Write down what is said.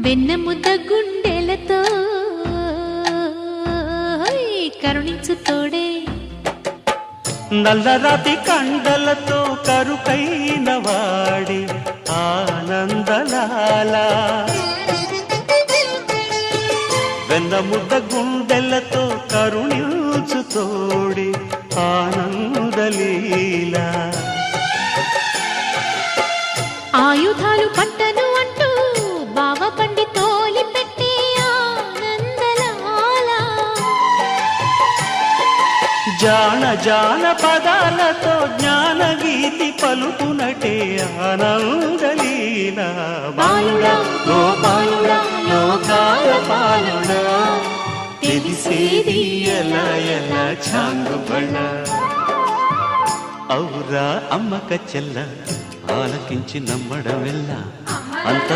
వెన్నముద్ద గుండెలతో కరుణించు తోడే నల్లరాతి కండలతో కరుకైన వాడి ఆనందలాల వెన్నముద్ద గుండెలతో కరుణించు తోడి ఆనందలీల ఆయుధాలు పట్టను అంటూ బావ బండి తోలి పెట్టి ఆనందలాల జాన జాన పదాలతో జ్ఞాన గీతి పలుకునటే ఆనందలీల బాలుడా గోపాలుడా లోకాల పాలుడా తెలిసేది ఎలా ఎలా చాంగుబళ ఔరా అమ్మక చెల్ల ఆలకించి నమ్మడమెల్ల అంత